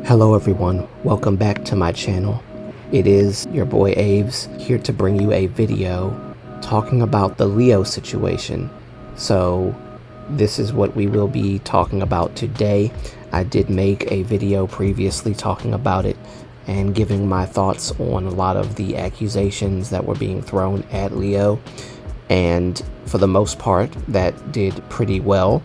Hello everyone, welcome back to my channel. It is your boy Aves here to bring you a video talking about the Leo situation. So this is what we will be talking about today. I did make a video previously talking about it and giving my thoughts on a lot of the accusations that were being thrown at Leo, and for the most part that did pretty well.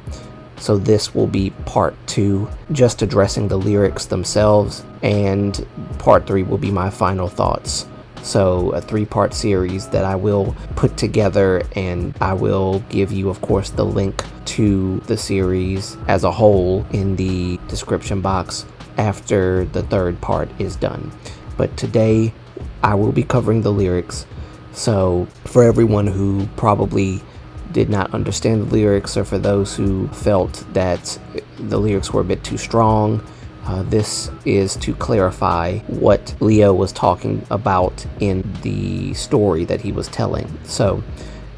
So this will be part 2, just addressing the lyrics themselves, and part 3 will be my final thoughts. So a 3-part series that I will put together, and I will give you, of course, the link to the series as a whole in the description box after the 3rd part is done. But today I will be covering the lyrics. So for everyone who probably did not understand the lyrics, or for those who felt that the lyrics were a bit too strong, this is to clarify what Leo was talking about in the story that he was telling. So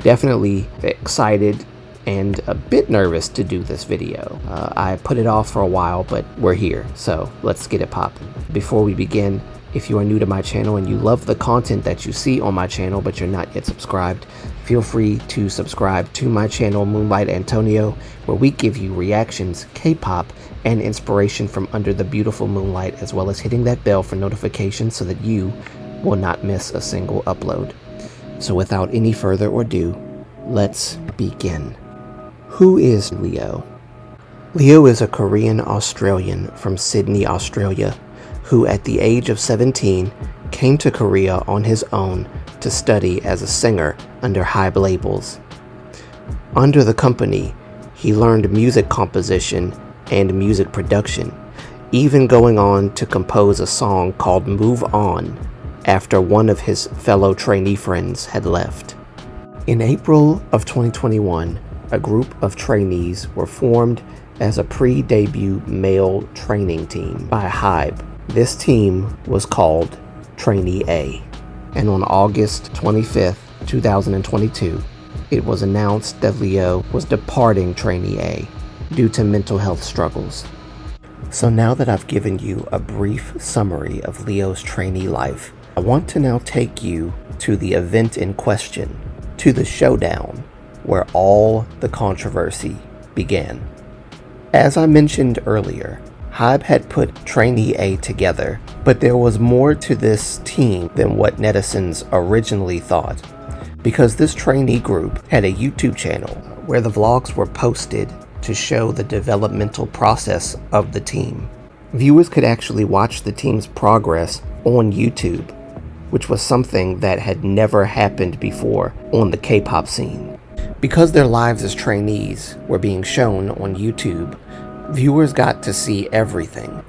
definitely excited and a bit nervous to do this video. I put it off for a while, but we're here, so let's get it popping. Before we begin, if you are new to my channel and you love the content that you see on my channel but you're not yet subscribed, feel free to subscribe to my channel, Moonlight Antonio, where we give you reactions, K-pop, and inspiration from under the beautiful moonlight, as well as hitting that bell for notifications so that you will not miss a single upload. So without any further ado, let's begin. Who is Leo? Leo is a Korean Australian from Sydney, Australia, who at the age of 17 came to Korea on his own to study as a singer under HYBE labels. Under the company, he learned music composition and music production, even going on to compose a song called Move On after one of his fellow trainee friends had left. In April of 2021, a group of trainees were formed as a pre-debut male training team by HYBE. This team was called Trainee A, and on August 25th, 2022, it was announced that Leo was departing Trainee A due to mental health struggles. So now that I've given you a brief summary of Leo's trainee life, I want to now take you to the event in question, to the showdown where all the controversy began. As I mentioned earlier, HYBE had put Trainee A together, but there was more to this team than what netizens originally thought, because this trainee group had a YouTube channel where the vlogs were posted to show the developmental process of the team. Viewers could actually watch the team's progress on YouTube, which was something that had never happened before on the K-pop scene. Because their lives as trainees were being shown on YouTube, viewers got to see everything,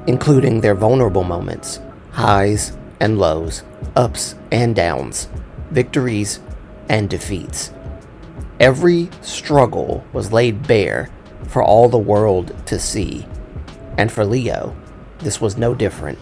including their vulnerable moments, highs and lows, ups and downs, victories and defeats. Every struggle was laid bare for all the world to see, and for Leo, this was no different.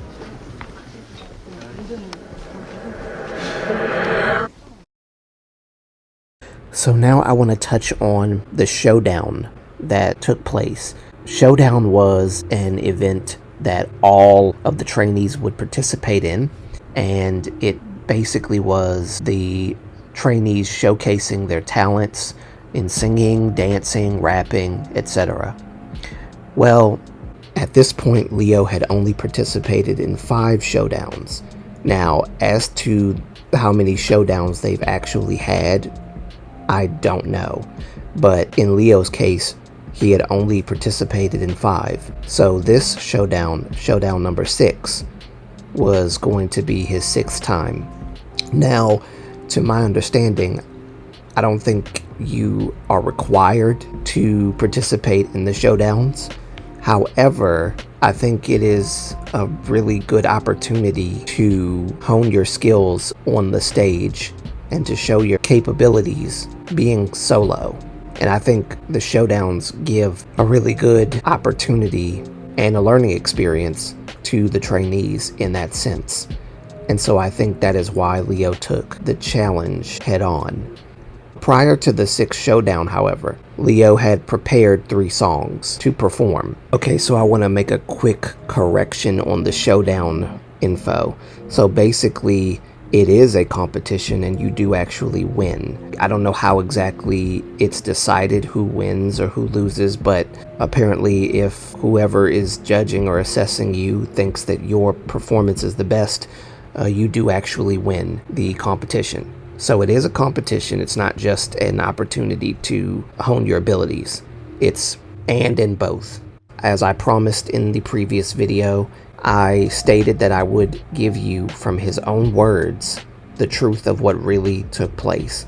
So now I want to touch on the showdown that took place. Showdown was an event that all of the trainees would participate in, and it basically was the trainees showcasing their talents in singing, dancing, rapping, etc. Well, at this point, Leo had only participated in 5 showdowns. Now, as to how many showdowns they've actually had, I don't know, but in Leo's case, he had only participated in 5. So this showdown number 6, was going to be his 6th time. Now, to my understanding, I don't think you are required to participate in the showdowns. However, I think it is a really good opportunity to hone your skills on the stage and to show your capabilities being solo. And I think the showdowns give a really good opportunity and a learning experience to the trainees in that sense. And so I think that is why Leo took the challenge head on. Prior to the sixth showdown, however, Leo had prepared 3 songs to perform. Okay, so I want to make a quick correction on the showdown info. So basically, it is a competition and you do actually win. I don't know how exactly it's decided who wins or who loses, but apparently if whoever is judging or assessing you thinks that your performance is the best, you do actually win the competition. So it is a competition. It's not just an opportunity to hone your abilities. It's and in both. As I promised in the previous video, I stated that I would give you from his own words the truth of what really took place.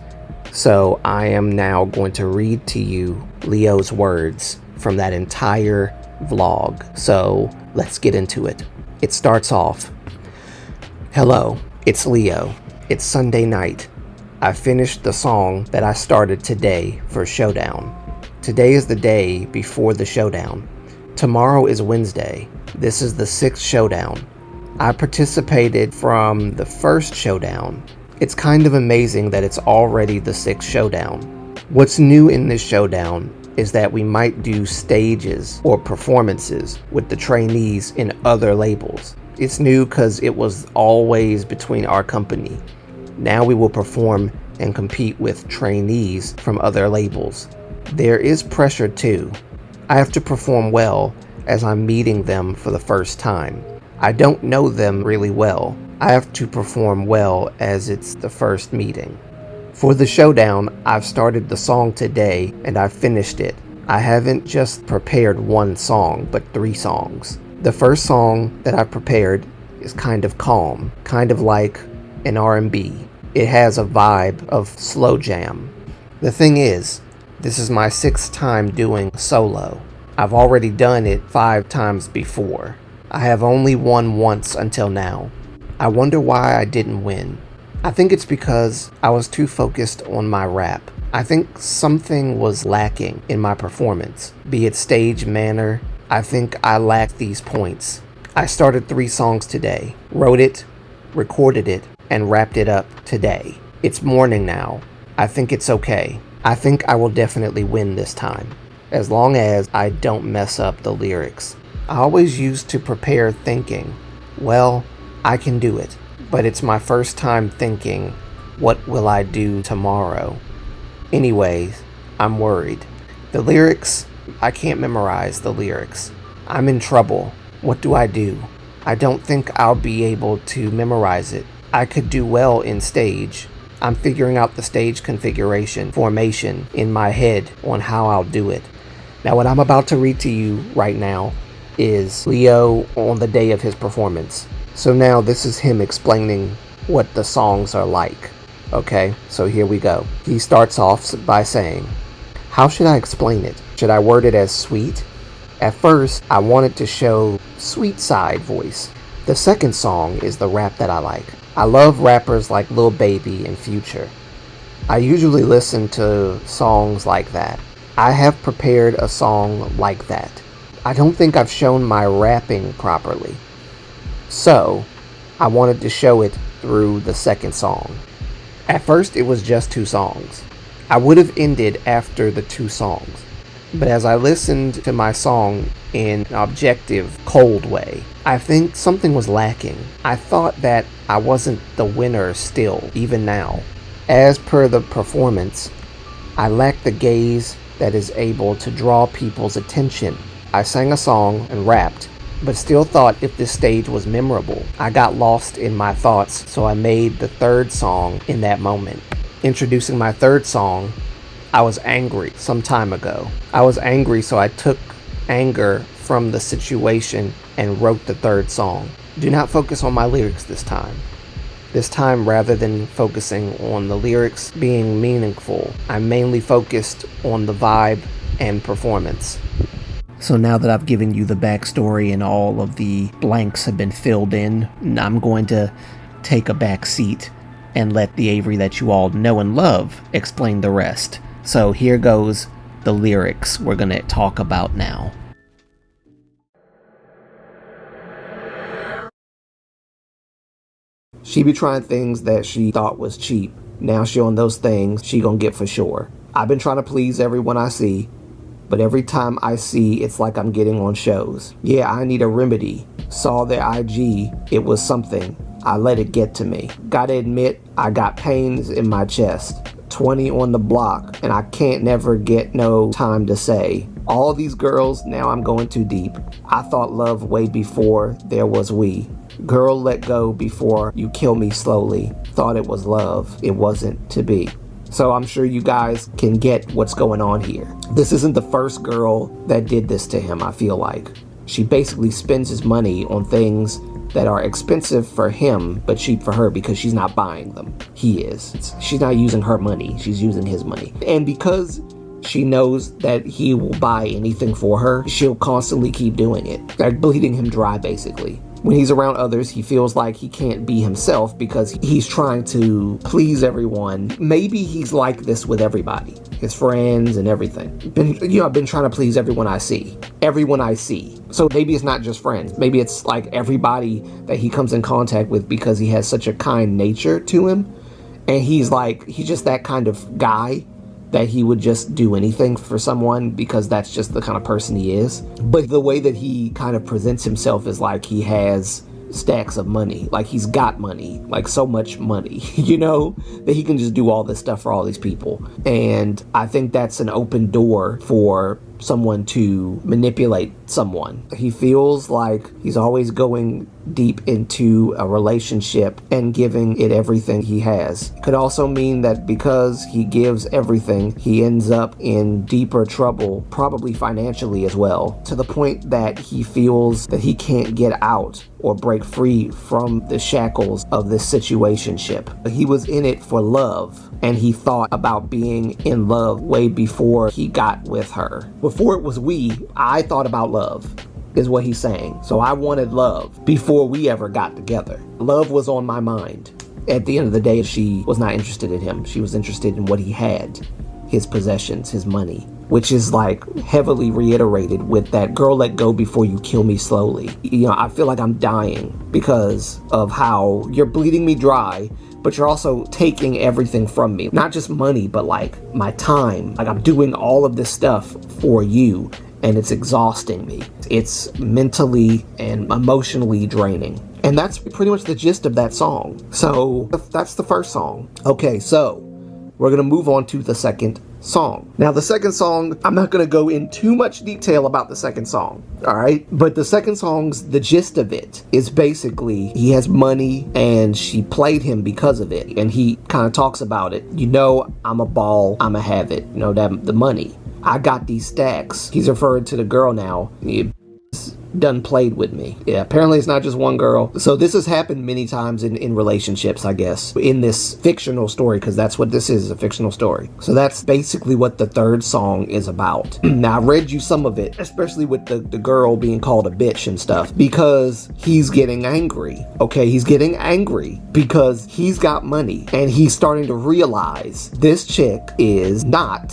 So I am now going to read to you Leo's words from that entire vlog. So let's get into it. It starts off, "Hello, it's Leo. It's Sunday night. I finished the song that I started today for Showdown. Today is the day before the showdown. Tomorrow is Wednesday. This is the 6th showdown. I participated from the first showdown. It's kind of amazing that it's already the 6th showdown. What's new in this showdown is that we might do stages or performances with the trainees in other labels. It's new because it was always between our company. Now we will perform and compete with trainees from other labels. There is pressure too. I have to perform well as I'm meeting them for the first time. I don't know them really well. I have to perform well as it's the first meeting. For the showdown, I've started the song today and I've finished it. I haven't just prepared 1 song, but 3 songs. The first song that I've prepared is kind of calm, kind of like an R&B. It has a vibe of slow jam. The thing is, this is my 6th time doing solo. I've already done it 5 times before. I have only won once until now. I wonder why I didn't win. I think it's because I was too focused on my rap. I think something was lacking in my performance, be it stage manner. I think I lacked these points. I started 3 songs today, wrote it, recorded it, and wrapped it up today. It's morning now. I think it's okay. I think I will definitely win this time, as long as I don't mess up the lyrics. I always used to prepare thinking, well, I can do it, but it's my first time thinking, what will I do tomorrow? Anyways, I'm worried. The lyrics, I can't memorize the lyrics. I'm in trouble. What do? I don't think I'll be able to memorize it. I could do well in stage. I'm figuring out the stage configuration, formation in my head on how I'll do it. Now what I'm about to read to you right now is Leo on the day of his performance. So now this is him explaining what the songs are like. Okay, so here we go. He starts off by saying, how should I explain it? Should I word it as sweet? At first, I wanted to show sweet side voice. The second song is the rap that I like. I love rappers like Lil Baby and Future. I usually listen to songs like that. I have prepared a song like that. I don't think I've shown my rapping properly. So, I wanted to show it through the second song. At first, it was just 2 songs. I would have ended after the 2 songs. But as I listened to my song in an objective, cold way, I think something was lacking. I thought that I wasn't the winner still, even now. As per the performance, I lacked the gaze that is able to draw people's attention. I sang a song and rapped, but still thought if this stage was memorable. I got lost in my thoughts, so I made the 3rd song in that moment. Introducing my 3rd song, I was angry some time ago. I was angry, so I took anger from the situation and wrote the 3rd song. Do not focus on my lyrics this time. This time, rather than focusing on the lyrics being meaningful, I mainly focused on the vibe and performance. So now that I've given you the backstory and all of the blanks have been filled in, I'm going to take a back seat and let the Avery that you all know and love explain the rest. So here goes the lyrics we're going to talk about now. She be trying things that she thought was cheap. now she on those things she gonna get for sure. I've been trying to please everyone I see, but every time I see, it's like I'm getting on shows. Yeah, I need a remedy. Saw their IG, it was something. I let it get to me. Gotta admit, I got pains in my chest. 20 on the block, and I can't never get no time to say. All these girls, now I'm going too deep. I thought love way before there was we. Girl, let go before you kill me slowly. Thought it was love, it wasn't to be. So I'm sure you guys can get what's going on here. This isn't the first girl that did this to him, I feel like. She basically spends his money on things that are expensive for him, but cheap for her because she's not buying them. He is. She's not using her money, she's using his money. And because she knows that he will buy anything for her, she'll constantly keep doing it. Like bleeding him dry, basically. When he's around others, he feels like he can't be himself because he's trying to please everyone. Maybe he's like this with everybody, his friends and everything. I've been trying to please everyone I see. Everyone I see. So maybe it's not just friends. Maybe it's like everybody that he comes in contact with because he has such a kind nature to him. And he's just that kind of guy that he would just do anything for someone because that's just the kind of person he is. But the way that he kind of presents himself is like he has stacks of money, like he's got money, like so much money, that he can just do all this stuff for all these people. And I think that's an open door for someone to manipulate someone. He feels like he's always going deep into a relationship and giving it everything he has. Could also mean that because he gives everything, he ends up in deeper trouble, probably financially as well, to the point that he feels that he can't get out or break free from the shackles of this situationship. He was in it for love, and he thought about being in love way before he got with her. Before it was we, I thought about love, is what he's saying. So I wanted love before we ever got together. Love was on my mind. At the end of the day, she was not interested in him. She was interested in what he had, his possessions, his money, which is like heavily reiterated with that girl, let go before you kill me slowly. I feel like I'm dying because of how you're bleeding me dry, but you're also taking everything from me. Not just money, but like my time. Like I'm doing all of this stuff for you, and it's exhausting me. It's mentally and emotionally draining. And that's pretty much the gist of that song. So that's the first song. Okay, so we're gonna move on to the second song. Now the second song, I'm not gonna go in too much detail about the second song, all right? But the second song's, the gist of it is basically he has money and she played him because of it. And he kind of talks about it. I'm a ball, I'ma have it. The money. I got these stacks. He's referring to the girl now. Done played with me. Yeah, apparently it's not just one girl. So this has happened many times in relationships, I guess, in this fictional story, because that's what this is, a fictional story. So that's basically what the third song is about. Now, I read you some of it, especially with the girl being called a bitch and stuff, because he's getting angry. Okay, he's getting angry because he's got money and he's starting to realize this chick is not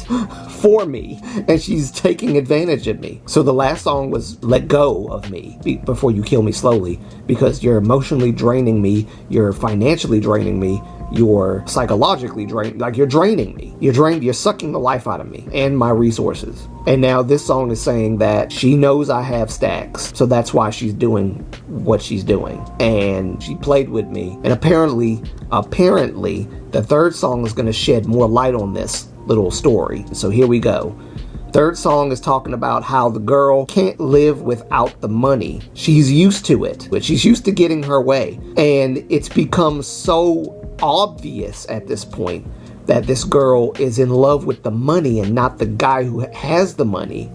for me and she's taking advantage of me. So the last song was Let Go of Me before you kill me slowly, because you're emotionally draining me, you're financially draining me, you're psychologically draining, like you're draining me. You're sucking the life out of me and my resources. And now this song is saying that she knows I have stacks, so that's why she's doing what she's doing. And she played with me. And apparently, the third song is going to shed more light on this little story. So here we go. Third song is talking about how the girl can't live without the money. She's used to it, but she's used to getting her way. And it's become so obvious at this point that this girl is in love with the money and not the guy who has the money,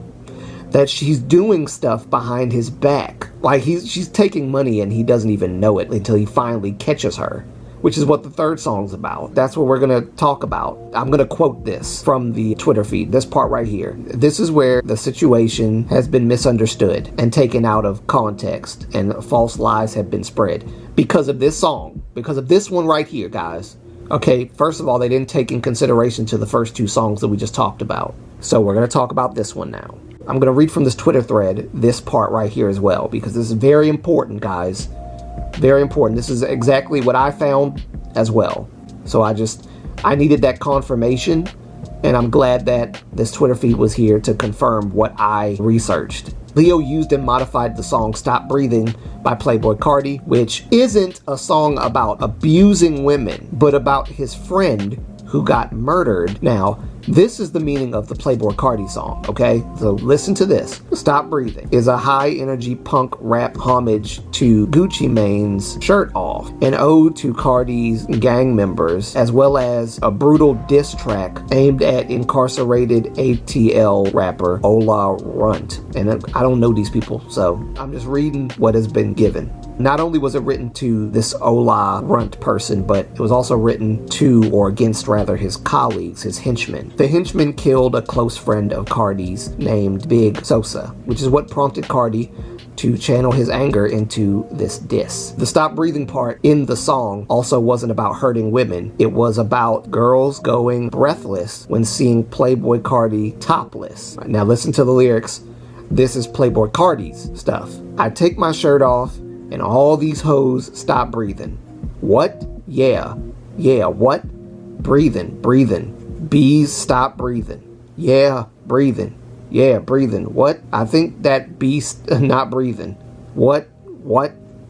that she's doing stuff behind his back. Like she's taking money and he doesn't even know it until he finally catches her, which is what the third song's about. That's what we're gonna talk about. I'm gonna quote this from the Twitter feed, this part right here. This is where the situation has been misunderstood and taken out of context and false lies have been spread because of this song, because of this one right here, guys. Okay, first of all, they didn't take in consideration to the first two songs that we just talked about. So we're gonna talk about this one now. I'm gonna read from this Twitter thread, this part right here as well, because this is very important, guys. Very important. This is exactly what I found as well. So I I needed that confirmation, and I'm glad that this Twitter feed was here to confirm what I researched. Leo used and modified the song Stop Breathing by Playboi Carti, which isn't a song about abusing women, but about his friend who got murdered. Now, this is the meaning of the Playboi Carti song, okay? So listen to this. Stop Breathing is a high-energy punk rap homage to Gucci Mane's Shirt Off, an ode to Carti's gang members, as well as a brutal diss track aimed at incarcerated ATL rapper Ola Runt. And I don't know these people, so I'm just reading what has been given. Not only was it written to this Ola Runt person, but it was also written to, or against rather, his colleagues, his henchmen. The henchmen killed a close friend of Carti's named Big Sosa, which is what prompted Carti to channel his anger into this diss. The Stop Breathing part in the song also wasn't about hurting women. It was about girls going breathless when seeing Playboi Carti topless. Now listen to the lyrics. This is Playboi Carti's stuff. I take my shirt off and all these hoes stop breathing. What? Yeah. Yeah, what? Breathing. Bees stop breathing. Yeah, breathing. Yeah, breathing. What? I think that bee's not breathing. What?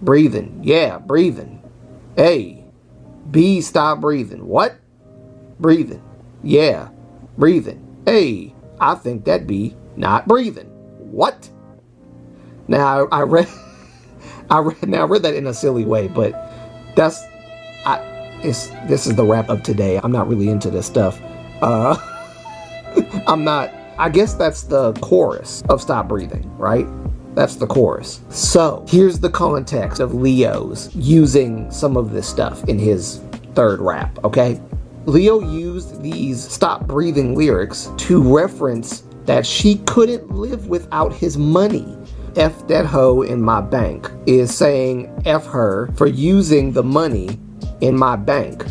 Breathing. Yeah, breathing. Hey, bees stop breathing. What? Breathing. Yeah, breathing. Hey, I think that bee not breathing. What? Now, I read that in a silly way, but this is the wrap up today. I'm not really into this stuff. I'm not. I guess that's the chorus of Stop Breathing, right? That's the chorus. So here's the context of Leo's using some of this stuff in his third rap, okay? Leo used these Stop Breathing lyrics to reference that she couldn't live without his money. F that hoe in my bank is saying F her for using the money in my bank.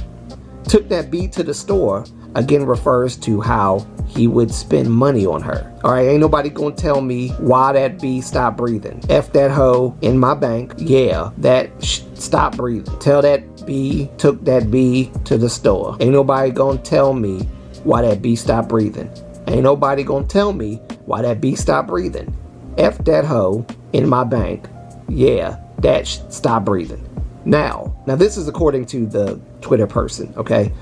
Took that B to the store again refers to how he would spend money on her. All right, ain't nobody gonna tell me why that B stopped breathing. F that hoe in my bank. Yeah, that stop breathing. Tell that B took that B to the store. Ain't nobody gonna tell me why that B stopped breathing. Ain't nobody gonna tell me why that B stopped breathing. F that hoe in my bank. Yeah, that stop breathing. Now this is according to the Twitter person, okay?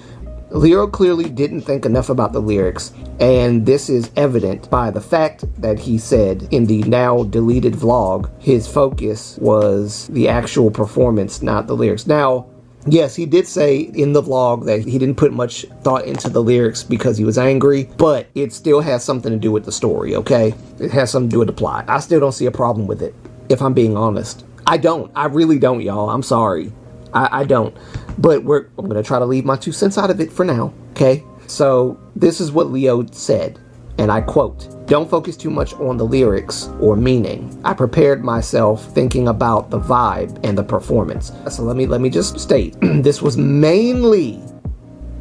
Leo clearly didn't think enough about the lyrics, and this is evident by the fact that he said in the now deleted vlog, his focus was the actual performance, not the lyrics. Now, yes, he did say in the vlog that he didn't put much thought into the lyrics because he was angry, but it still has something to do with the story, okay? It has something to do with the plot. I still don't see a problem with it, if I'm being honest. I don't. I really don't, y'all. I'm sorry. I don't. But I'm going to try to leave my 2 cents out of it for now, okay? So this is what Leo said, and I quote, "Don't focus too much on the lyrics or meaning. I prepared myself thinking about the vibe and the performance." So let me just state, this was mainly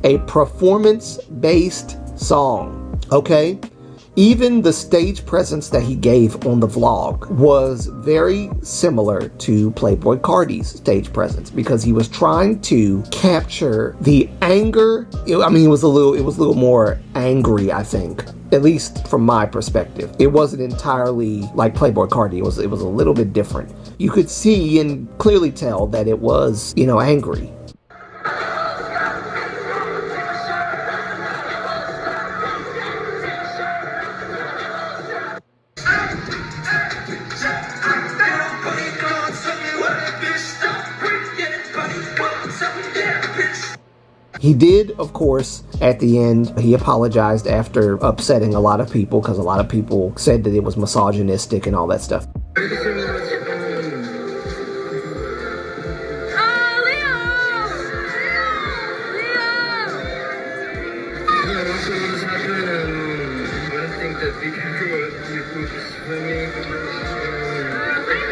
a performance-based song, okay? Even the stage presence that he gave on the vlog was very similar to Playboi Carti's stage presence because he was trying to capture the anger. It was a little more angry, I think, at least from my perspective. It wasn't entirely like Playboi Carti. It was a little bit different. You could see and clearly tell that it was, angry. He did, of course, at the end, he apologized after upsetting a lot of people because a lot of people said that it was misogynistic and all that stuff. I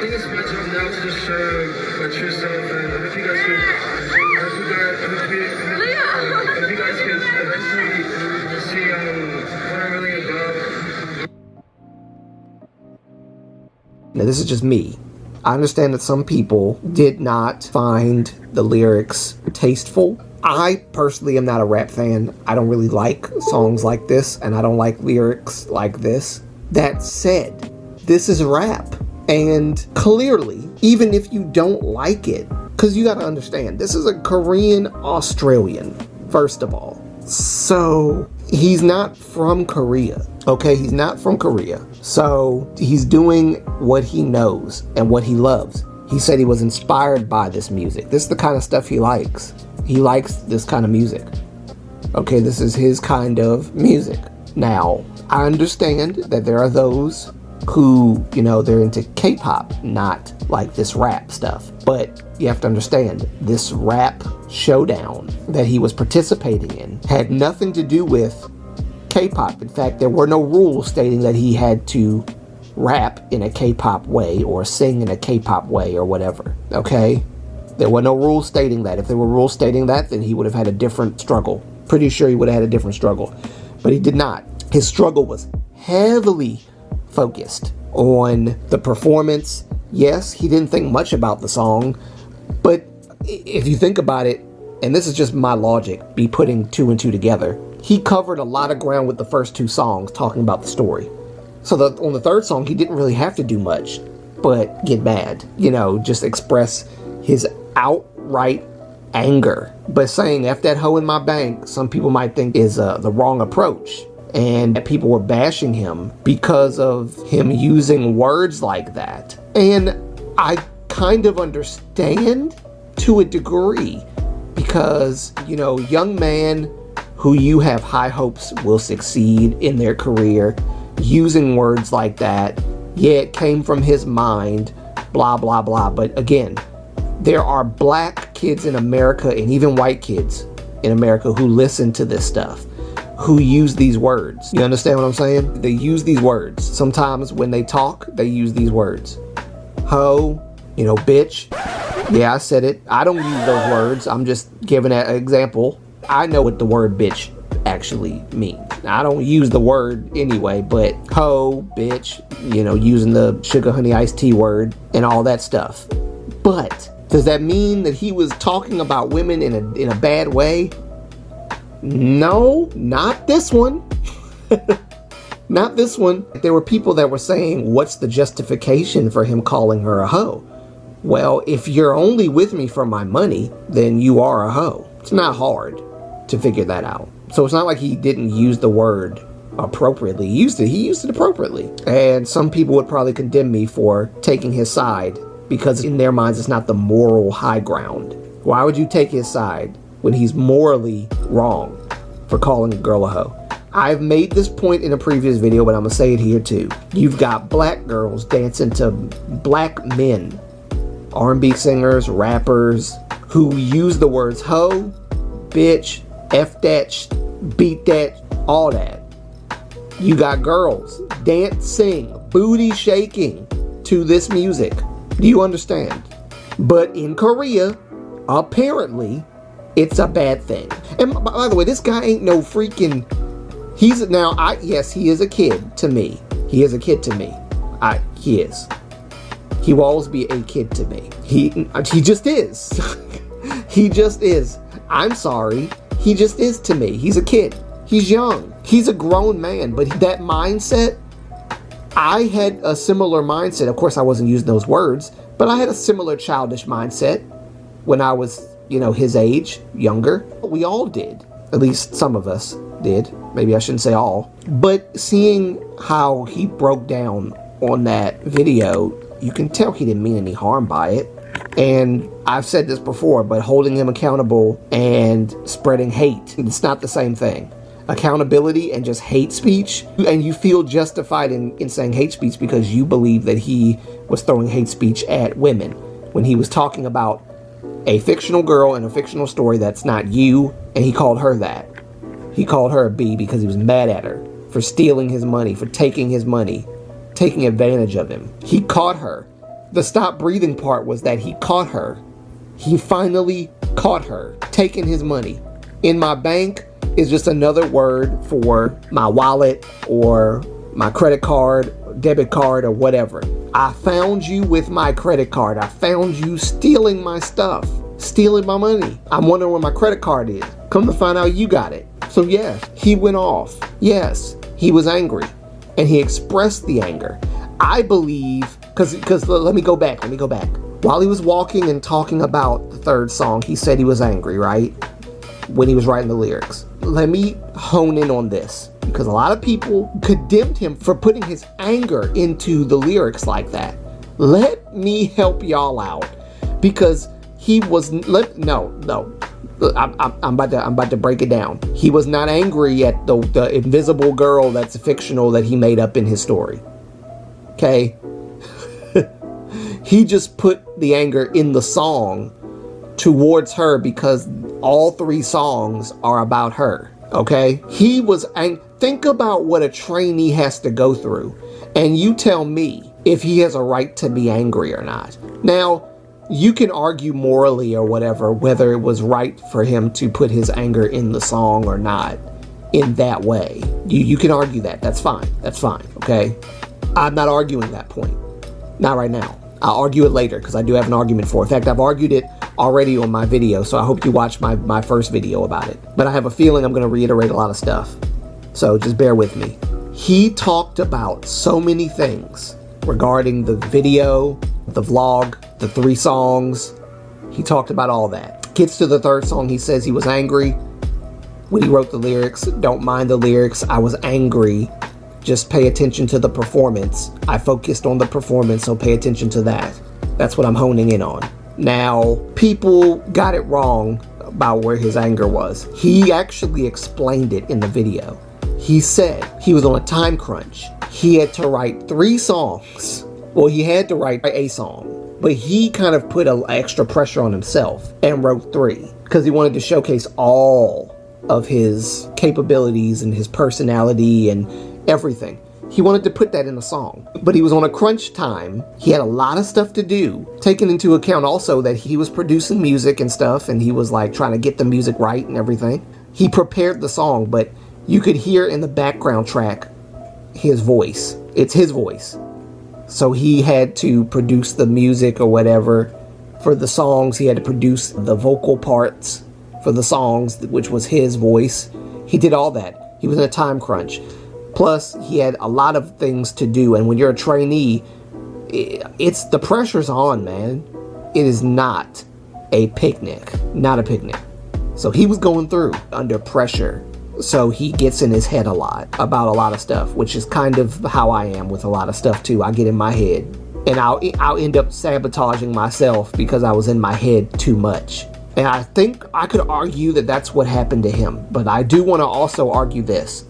think it's my job now to just show my true self, and I hope you guys could eventually see what I'm really about. Now this is just me. I understand that some people did not find the lyrics tasteful I personally am not a rap fan. I don't really like songs like this, and I don't like lyrics like this. That said, this is rap. And clearly, even if you don't like it, because you got to understand, this is a Korean Australian, first of all. So he's not from Korea. Okay, he's not from Korea. So he's doing what he knows and what he loves. He said he was inspired by this music. This is the kind of stuff he likes. He likes this kind of music. Okay, this is his kind of music. Now, I understand that there are those who, you know, they're into K-pop, not like this rap stuff. But you have to understand, this rap showdown that he was participating in had nothing to do with K-pop. In fact, there were no rules stating that he had to rap in a K-pop way or sing in a K-pop way or whatever, okay? There were no rules stating that. If there were rules stating that, then he would have had a different struggle. Pretty sure he would have had a different struggle. But he did not. His struggle was heavily focused on the performance. Yes, he didn't think much about the song, but if you think about it, and this is just my logic, be putting two and two together, he covered a lot of ground with the first two songs talking about the story. So on the third song, he didn't really have to do much but get mad, you know, just express his outright anger. But saying F that hoe in my bank, some people might think is the wrong approach. And people were bashing him because of him using words like that. And I kind of understand to a degree because, you know, young man who you have high hopes will succeed in their career, using words like that, yeah, it came from his mind, blah, blah, blah. But again, there are black kids in America and even white kids in America who listen to this stuff, who use these words. You understand what I'm saying? They use these words. Sometimes when they talk, they use these words. Ho, you know, bitch. Yeah, I said it. I don't use those words. I'm just giving an example. I know what the word bitch actually means. I don't use the word anyway, but ho, bitch, you know, using the sugar honey iced tea word and all that stuff. But does that mean that he was talking about women in a bad way? No, not this one. Not this one. There were people that were saying, what's the justification for him calling her a hoe? Well, if you're only with me for my money, then you are a hoe. It's not hard to figure that out. So it's not like he didn't use the word appropriately. He used it appropriately. And some people would probably condemn me for taking his side because in their minds, it's not the moral high ground. Why would you take his side when he's morally wrong for calling a girl a hoe? I've made this point in a previous video, but I'm gonna say it here too. You've got black girls dancing to black men, R&B singers, rappers, who use the words hoe, bitch, F that, beat that, all that. You got girls dancing, booty shaking to this music. Do you understand? But in Korea, apparently, it's a bad thing. And by the way, this guy ain't no freaking... Yes, he is a kid to me. He is a kid to me. He is. He will always be a kid to me. He just is. He just is. I'm sorry. He just is to me. He's a kid. He's young. He's a grown man. But that mindset, I had a similar mindset. Of course, I wasn't using those words, but I had a similar childish mindset when I was, you know, his age, younger. We all did. At least some of us did. Maybe I shouldn't say all. But seeing how he broke down on that video, you can tell he didn't mean any harm by it. And I've said this before, but holding him accountable and spreading hate, it's not the same thing. Accountability and just hate speech, and you feel justified in saying hate speech because you believe that he was throwing hate speech at women when he was talking about a fictional girl in a fictional story that's not you, and he called her that. He called her a B because he was mad at her for stealing his money, for taking his money, taking advantage of him. He caught her. The stop breathing part was that he caught her. He finally caught her taking his money. In my bank is just another word for my wallet or my credit card, debit card, or whatever. I found you with my credit card. I found you stealing my stuff. stealing my money. I'm wondering where my credit card is. Come to find out you got it. So yeah, he went off. Yes, he was angry. And he expressed the anger. I believe, because let me go back. While he was walking and talking about the third song, he said he was angry, right? When he was writing the lyrics. Let me hone in on this, because a lot of people condemned him for putting his anger into the lyrics like that. Let me help y'all out, because he was I'm about to break it down. He was not angry at the invisible girl that's fictional that he made up in his story. Okay? He just put the anger in the song towards her because all three songs are about her. Okay? He was think about what a trainee has to go through, and you tell me if he has a right to be angry or not. Now, you can argue morally or whatever, whether it was right for him to put his anger in the song or not in that way. You can argue that. That's fine. Okay? I'm not arguing that point. Not right now. I'll argue it later because I do have an argument for it. In fact, I've argued it already on my video, so I hope you watch my first video about it. But I have a feeling I'm going to reiterate a lot of stuff. So just bear with me. He talked about so many things regarding the video, the vlog, the three songs. He talked about all that. Gets to the third song, he says he was angry when he wrote the lyrics. Don't mind the lyrics. I was angry. Just pay attention to the performance. I focused on the performance, so pay attention to that. That's what I'm honing in on. Now, people got it wrong about where his anger was. He actually explained it in the video. He said he was on a time crunch. He had to write 3 songs. Well, he had to write a song, but he kind of put an extra pressure on himself and wrote 3 because he wanted to showcase all of his capabilities and his personality and everything. He wanted to put that in a song, but he was on a crunch time. He had a lot of stuff to do, taking into account also that he was producing music and stuff, and he was like trying to get the music right and everything. He prepared the song, but you could hear in the background track his voice. It's his voice. So he had to produce the music or whatever for the songs. He had to produce the vocal parts for the songs, which was his voice. He did all that. He was in a time crunch. Plus, he had a lot of things to do. And when you're a trainee, it's the pressure's on, man. It is not a picnic. Not a picnic. So he was going through under pressure. So he gets in his head a lot about a lot of stuff, which is kind of how I am with a lot of stuff too. I get in my head and I'll end up sabotaging myself because I was in my head too much. And I think I could argue that that's what happened to him. But I do want to also argue this.